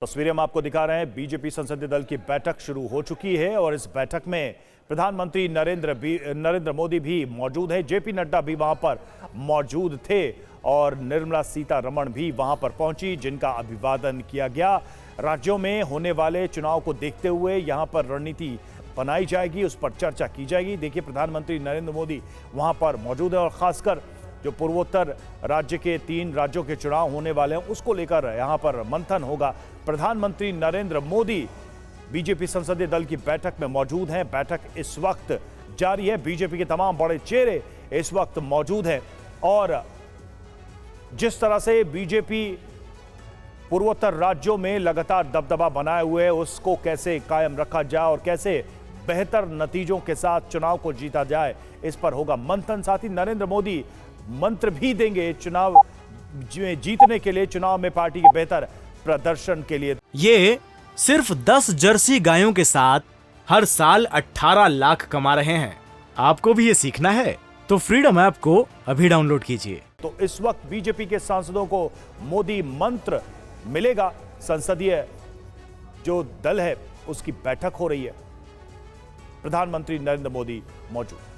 तस्वीरें हम आपको दिखा रहे हैं। बीजेपी संसदीय दल की बैठक शुरू हो चुकी है और इस बैठक में प्रधानमंत्री नरेंद्र मोदी भी मौजूद है। जेपी नड्डा भी वहां पर मौजूद थे और निर्मला सीतारमण भी वहां पर पहुंची, जिनका अभिवादन किया गया। राज्यों में होने वाले चुनाव को देखते हुए यहां पर रणनीति बनाई जाएगी, उस पर चर्चा की जाएगी। देखिए, प्रधानमंत्री नरेंद्र मोदी वहां पर मौजूद है और खासकर जो पूर्वोत्तर राज्य के 3 राज्यों के चुनाव होने वाले हैं उसको लेकर यहां पर मंथन होगा। प्रधानमंत्री नरेंद्र मोदी बीजेपी संसदीय दल की बैठक में मौजूद हैं। बैठक इस वक्त जारी है। बीजेपी के तमाम बड़े चेहरे इस वक्त मौजूद हैं और जिस तरह से बीजेपी पूर्वोत्तर राज्यों में लगातार दबदबा बनाए हुए उसको कैसे कायम रखा जाए और कैसे बेहतर नतीजों के साथ चुनाव को जीता जाए, इस पर होगा मंथन। साथ ही नरेंद्र मोदी मंत्र भी देंगे चुनाव जीतने के लिए, चुनाव में पार्टी के बेहतर प्रदर्शन के लिए। ये सिर्फ 10 जर्सी गायों के साथ हर साल 18 लाख कमा रहे हैं। आपको भी ये सीखना है तो फ्रीडम ऐप को अभी डाउनलोड कीजिए। तो इस वक्त बीजेपी के सांसदों को मोदी मंत्र मिलेगा। संसदीय जो दल है उसकी बैठक हो रही है, प्रधानमंत्री नरेंद्र मोदी मौजूद।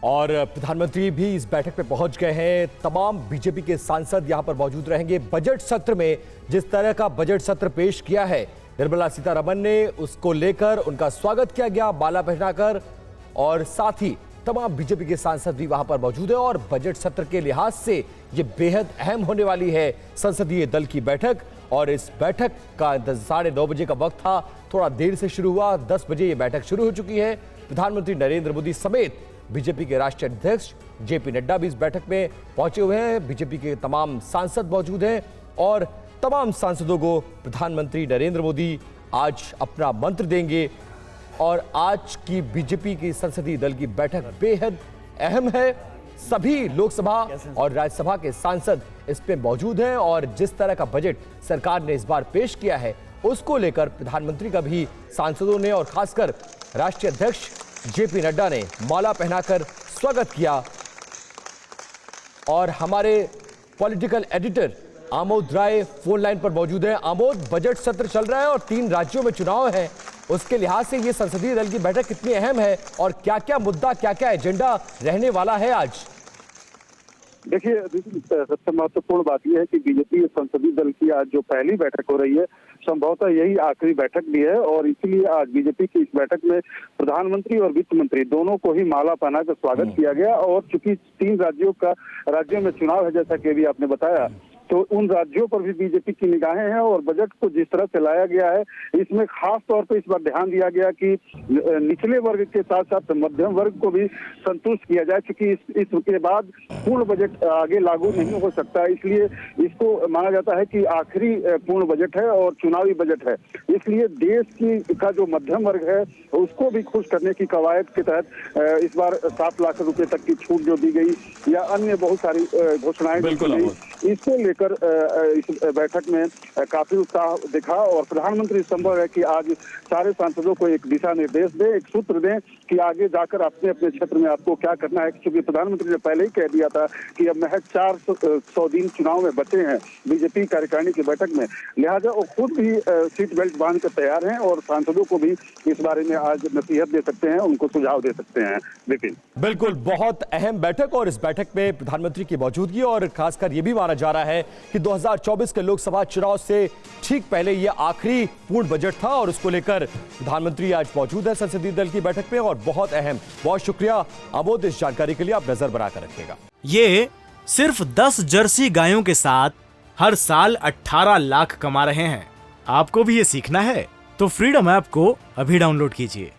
और प्रधानमंत्री भी इस बैठक में पहुंच गए हैं। तमाम बीजेपी के सांसद यहां पर मौजूद रहेंगे। बजट सत्र में जिस तरह का बजट सत्र पेश किया है निर्मला सीतारमण ने, उसको लेकर उनका स्वागत किया गया माला पहनाकर, और साथ ही तमाम बीजेपी के सांसद भी वहां पर मौजूद है। और बजट सत्र के लिहाज से ये बेहद अहम होने वाली है संसदीय दल की बैठक। और इस बैठक का 9:30 बजे का वक्त था, थोड़ा देर से शुरू हुआ। 10 बजे ये बैठक शुरू हो चुकी है। प्रधानमंत्री नरेंद्र मोदी समेत बीजेपी के राष्ट्रीय अध्यक्ष जेपी नड्डा भी इस बैठक में पहुंचे हुए हैं। बीजेपी के तमाम सांसद मौजूद हैं और तमाम सांसदों को प्रधानमंत्री नरेंद्र मोदी आज अपना मंत्र देंगे। और आज की बीजेपी की संसदीय दल की बैठक बेहद अहम है। सभी लोकसभा और राज्यसभा के सांसद इस पे मौजूद हैं और जिस तरह का बजट सरकार ने इस बार पेश किया है उसको लेकर प्रधानमंत्री का भी सांसदों ने और खासकर राष्ट्रीय अध्यक्ष जेपी नड्डा ने माला पहनाकर स्वागत किया। और हमारे पॉलिटिकल एडिटर आमोद राय फोन लाइन पर मौजूद है। आमोद, बजट सत्र चल रहा है और 3 राज्यों में चुनाव है, उसके लिहाज से ये संसदीय दल की बैठक कितनी अहम है और क्या क्या मुद्दा, क्या क्या एजेंडा रहने वाला है आज? देखिए, सबसे महत्वपूर्ण बात यह है कि बीजेपी संसदीय दल की आज जो पहली बैठक हो रही है, संभवतः यही आखिरी बैठक भी है। और इसलिए आज बीजेपी की इस बैठक में प्रधानमंत्री और वित्त मंत्री दोनों को ही माला पहनाकर स्वागत किया गया। और चूंकि 3 राज्यों में चुनाव है, जैसा कि अभी आपने बताया, तो उन राज्यों पर भी बीजेपी की निगाहें हैं। और बजट को जिस तरह से लाया गया है, इसमें खास तौर पर इस बार ध्यान दिया गया कि निचले वर्ग के साथ साथ मध्यम वर्ग को भी संतुष्ट किया जाए, क्योंकि इसके बाद पूर्ण बजट आगे लागू नहीं हो सकता। इसलिए इसको माना जाता है कि आखिरी पूर्ण बजट है और चुनावी बजट है। इसलिए देश का जो मध्यम वर्ग है उसको भी खुश करने की कवायद के तहत इस बार 7 लाख रुपए तक की छूट जो दी गई या अन्य बहुत सारी घोषणाएं दी गई, इसको लेकर इस बैठक में काफी उत्साह दिखा। और प्रधानमंत्री संभव है कि आज सारे सांसदों को एक दिशा निर्देश दें, एक सूत्र दें कि आगे जाकर अपने अपने क्षेत्र में आपको क्या करना है। क्योंकि प्रधानमंत्री ने पहले ही कह दिया था कि अब महज 400 दिन चुनाव में बचे हैं बीजेपी कार्यकारिणी की बैठक में, लिहाजा वो खुद भी सीट बेल्ट बांध कर तैयार हैं और सांसदों को भी इस बारे में आज नसीहत दे सकते हैं, उनको सुझाव दे सकते हैं। विपिन, बिल्कुल, बहुत अहम बैठक और इस बैठक में प्रधानमंत्री की मौजूदगी और खासकर ये भी माना जा रहा है कि 2024 के लोकसभा चुनाव से ठीक पहले यह आखिरी पूर्ण बजट था और उसको लेकर प्रधानमंत्री आज मौजूद है संसदीय दल की बैठक में। और बहुत अहम, बहुत शुक्रिया आमोद, इस जानकारी के लिए। आप नजर बनाकर रखिएगा। ये सिर्फ 10 जर्सी गायों के साथ हर साल 18 लाख कमा रहे हैं। आपको भी ये सीखना है तो फ्रीडम ऐप को अभी डाउनलोड कीजिए।